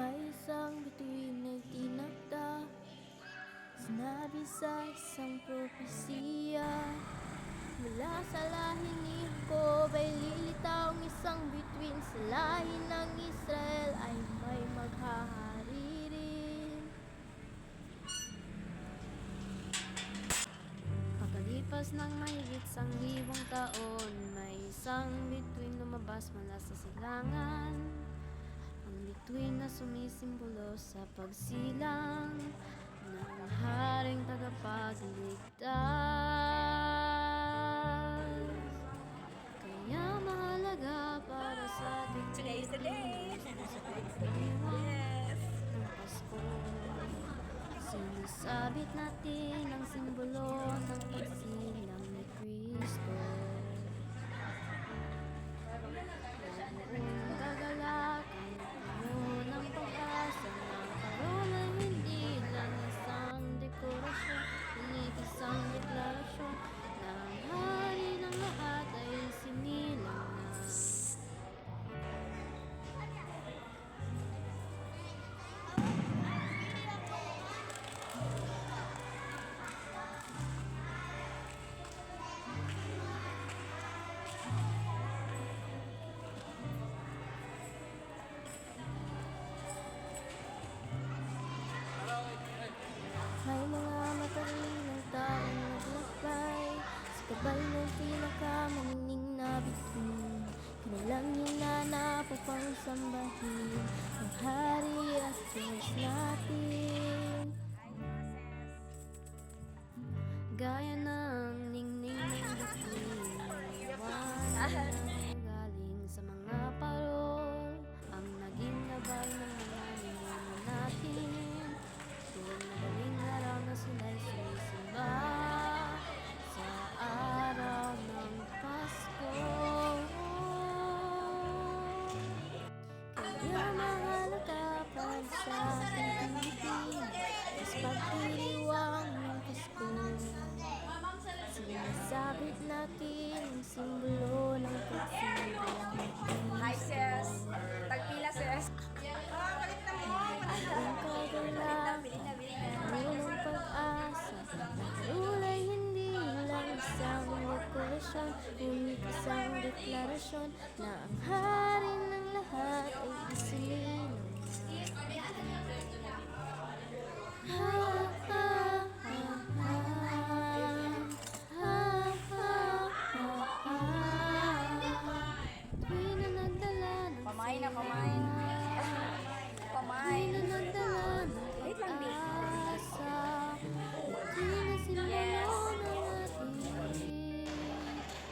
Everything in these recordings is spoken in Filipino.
May isang bituin ay tinakda, sinabi sa isang propesiya. Mula sa lahi ni Jacob ay lilitaw ang isang bituin, sa lahi ng Israel ay may maghahari rin. Pagkalipas ng mahigit 1,000 taon, may isang bituin lumabas mula sa silangan. Ang bituin na sumisimbolo sa pagsilang ng haring tagapagligtas. Kaya mahalaga para sa ating Today is the day! Yes! Ng Pasko, sinasabit natin ang simbolo ng pagsilang ni Kristo. Buong gagalak ang puno ng pag-asa, ng parol ay hindi lang isang dekorasyon, ngunit isang deklarasyon na ang hari ng lahat ay sinilang na. May mga matalinong taong naglakbay sa gabay ng pinakamanining na bituin. Kanilang hinanap upang sambahin ang hari at Diyos natin. Gaya ng ningning ng bituin, iwan ang galing sa mga parol, ang naging gabay ng mga ninuno natin. Tuwing madaling araw na sila'y sumisimba sa araw ng Pasko. Kaya mahalaga para sa ating Pilipinas, pagdiriwang ng Pasko. Sinasabit natin ang simbolo ng pagsilang ni Kristo. Hi sis! Tagpila sis! Balik na mo! Ang kagalakan, punong pag-asa, ulay hindi lang isang dekorasyon, ngunit isang deklarasyon na ang hari ng lahat ay isinilang na. Ha, ha, ha, ha. Ha, ha, ha, ha. Tuwing na nagdala ng Pamain na, pamain! Pamain! Tuwing na nagdala ng Wait lang, babe. pag-asa, tuwing na simbolo ng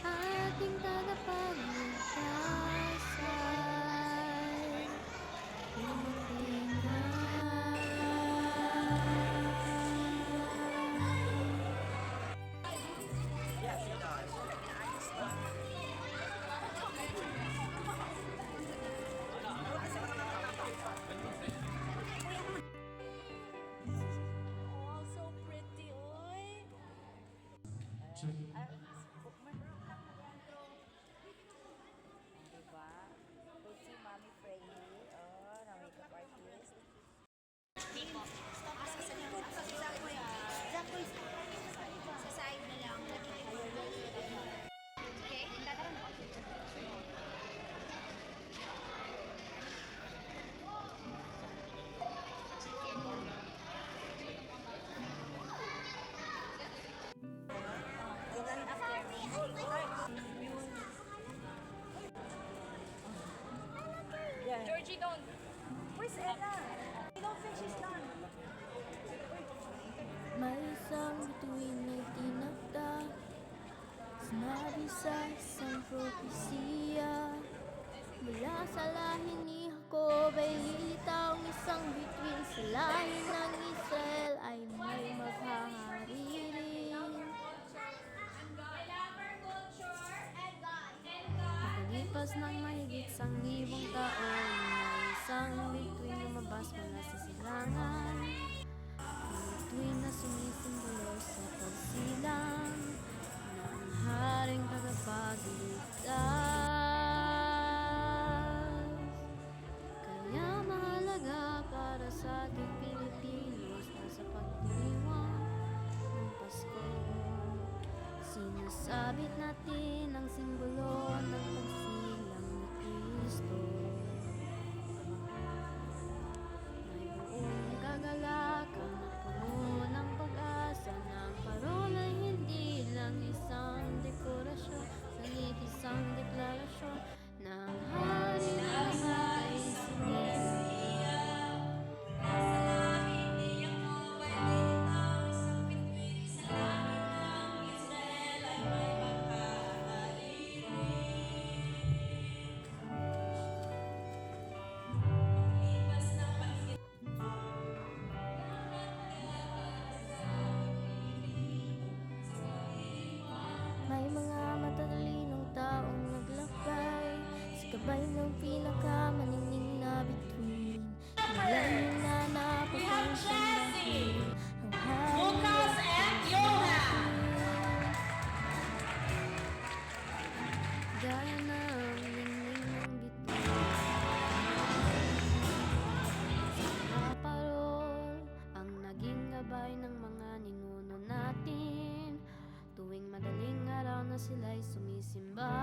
ating tagapagligtas ay dumating na. Yes, it does. Oh, so pretty, oy! Diba? Ito si Mami Freddie. Oh, na makeup artist. Sa side na lang. Okay, tataran mo. Georgie, don't. Where's Ella? I don't think she's done. May isang bituin ay tinakda, sinabi sa isang propesiya. Mula sa lahi ni Jacob ay lilitaw ang isang bituin, sa lahi ng Israel ay may maghahari rin. Pagkalipas ng mahigit 1,000 taon, may isang bituin lumabas mula sa silangan. Ang bituin na sumisimbolo sa pagsilang ng haring tagapagligtas. Kaya mahalaga Sinasabit natin ang simbolo ng pagsilang ni Kristo. May buong kagalakan at puno ng pag-asa ng parola, hindi lang isang dekorasyon, ngunit isang deklarasyon ng hari ng lahat ay sinilang. May mga matatalinong taong naglakbay sa gabay ng pinakamaningning na bituin. Nilay na napapansang dahil ang hari Lucas and Johan. gaya ng ningning ng bituin. Sa parol ang naging gabay ng mga ninuno natin tuwing madaling araw na sila'y sumisimba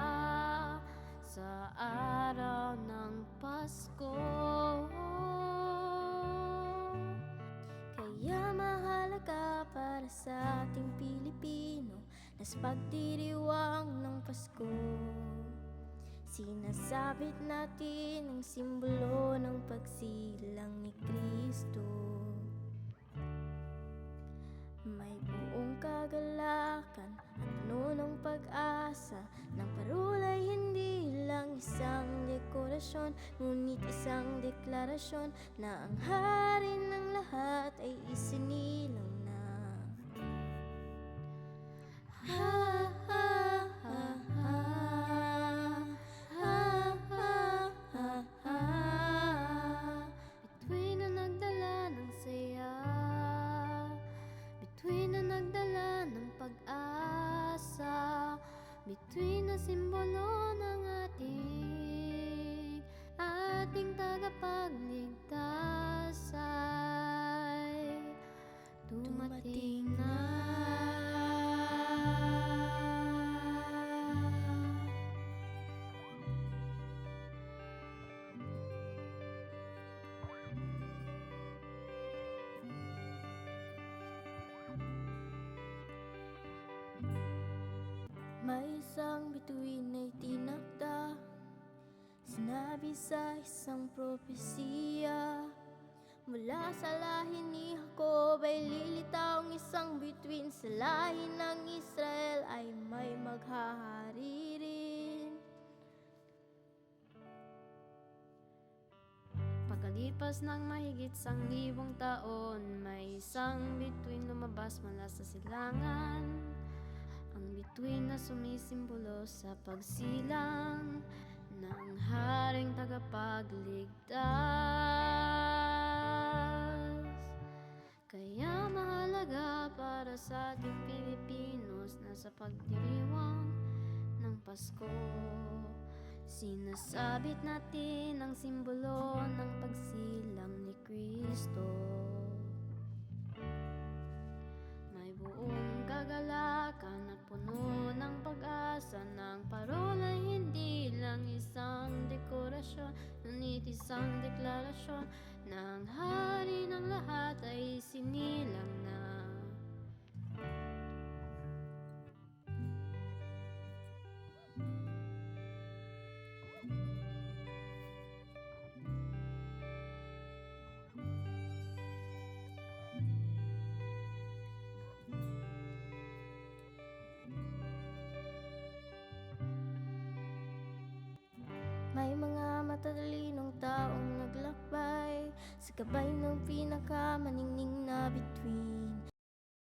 sa araw ng Pasko. Kaya mahalaga para sa ating Pilipino na sa pagdiriwang ng Pasko, sinasabit natin ang simbolo ng pagsilang ni Kristo. May buong kagalakan at puno ng pag-asa ng parulay, hindi lang isang dekorasyon, ngunit isang deklarasyon na ang hari ng lahat ay isinilang na. Ha, ha, ha, ha. Ha, ha, ha, ha. Bituin na nagdala ng saya, bituin na nagdala ng pag-asa, bituin na simbolo ng ating tagapagligtas ay dumating na. May isang bituin na itinakda, sinabi sa isang propesiya. Mula sa lahi ni Jacob ay lilitaw ang isang bituin, sa lahi ng Israel ay may maghahari rin. Pagkalipas ng mahigit 1,000 taon, may isang bituin lumabas mula sa silangan. Ang bituin na sumisimbolo sa pagsilang ng haring tagapagligtas. Kaya mahalaga para sa ating Pilipinos na sa pagdiriwang ng Pasko, sinasabit natin ang simbolo ng pagsilang ni Kristo. May buong kagalakan at puno ng pag-asa ng parola, hindi lang isang dekorasyon, ngunit isang deklarasyon ng hari ng lahat ay sinilang na. May mga matatalinong taong naglakbay sa gabay ng pinakamaningning na bituin.